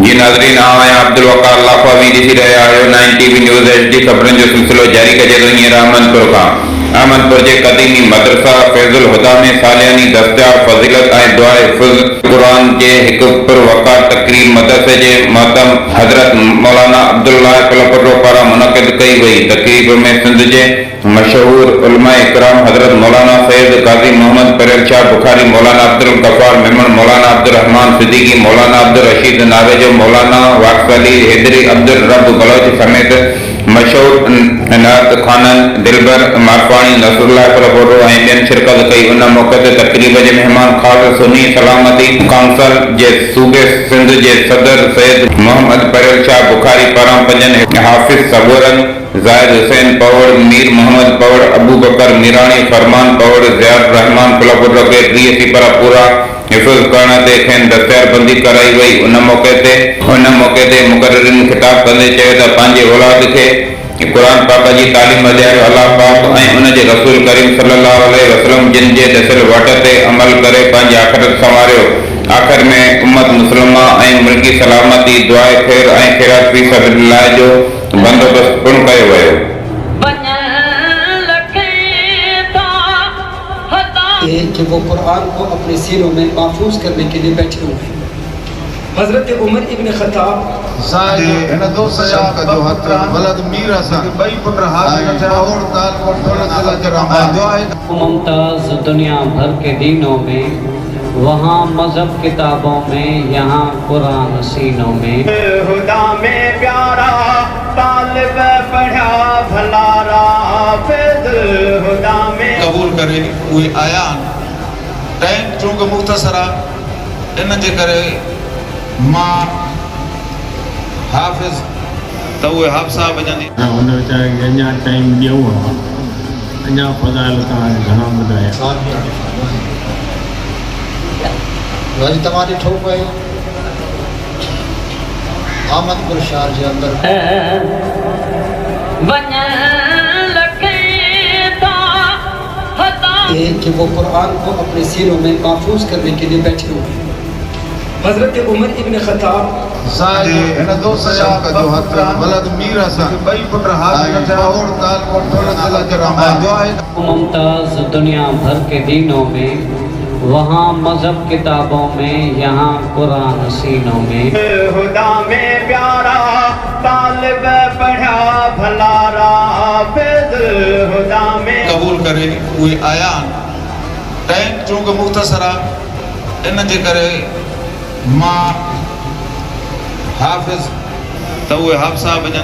जी नाज़रीन, आवां अब्दुल वकार लाखवावी ॾिसी रहिया आहियो 9TV न्यूज़ HD ख़बरुनि जो सिलसिलो जारी कजे थो। हींअर अहमदपुर जे क़दीमी मदरसा फैज़ुल हुदा में सालियानी दस्तयाब फज़ीलत ऐं दुआ हिफ़्ज़ क़ुरान जे हिकु पुरवकार तक़रीर मदरसे जे मोहतरम हज़रत मौलाना अब्दुल्लाह कलपटो पारां मुनक़िद कई वई। तक़रीब में सिंध जे मशहूर उलमा इकराम हज़रत मौलाना सैयद काज़ी मोहम्मद परेल शाह बुखारी, मौलाना अब्दुल गफ़ार मेमन, मौलाना अब्दुल रहमान सिद्दीकी, मौलाना अब्दुल रशीद नावेजो, मौलाना वाक़िस अली हैदरी, अब्दुल रब बलोच समेत मशहूर नात ख़ानन दिलबर मारवाणी नसरुल्लाह कलपटो ऐं ॿियनि शिरकत कई। उन मौक़े ते तक़रीब जे मेहमान ख़ास सुन्नी सलामती काउंसिल जे सूबे सिंध जे सदर सैयद मोहम्मद परेल शाह बुखारी पारां पंजनि हाफ़िज़ सबूरन ज़ाहिद हुसैन पवड़, मीर मोहम्मद पवड़, अबू बकर मीराणी, फरमान पवड़, ज़ियाद रहमान कलपटो खे 30 सिपरा पूरा हिफ़्ज़ करण ते खेनि दस्तियारबंदी कराई वई। उन मौक़े ते मुक़र्रिरीन ख़िताब कंदे चयो त पंहिंजे औलाद खे क़ुरान पाक जी तालीम ॾियारियो। अल्लाह पाक ऐं उन जे रसूल करीम सल्लल्लाहु अलैहि वसल्लम जिन जे दसियल वट ते अमल करे पंहिंजी आख़िरत संवारियो। आख़िर में उम्मत मुस्लिमा ऐं मुल्की सलामती, दुआए ख़ैर ऐं ख़ैरात फी सबिलिल्लाह जो बंदोबस्त पिणु कयो वियो। कि वो कुरान को अपने सीनों में महफूज करने के लिए बैठे हुए हैं। हजरत उमर इब्न खत्ताब मुमताज दुनिया भर के दीनों में, वहाँ मजहब किताबों में, यहाँ कुरान सीनों में। खुदा में प्यारा तालिब पढ़ा भलारा फैज़ुल हुदा में कबूल करे उहे आयान। टाइम चूंकि मुख़्तसर आहे, इन जे करे मां हाफ़िज़ त उहे हाफ़िज़ा वञनि। हुन वीचारे खे अञा टाइम ॾियूं आहे, अञा फज़ाइल तव्हांखे घणा ॿुधाया। वरी तव्हां ॾिठो पए अहमदपुर शहर जे अंदरि कि वो कुरान को अपने सीनों में महफूज करने के लिए बैठे हुए हैं। हजरत उमर इब्न खत्ताब मुमताज दुनिया भर के दीनों में, वहाँ मजहब किताबों में, यहाँ कुरान सीनों में। खुदा में प्यारा तालिब पढ़ा भलारा फैज़ुल हुदा में कबूल करे उहे आयान। टाइम चूंकि मुख़्तसर आहे, इन जे करे मां हाफ़िज़ त उहे हाफ़िज़ा वञनि।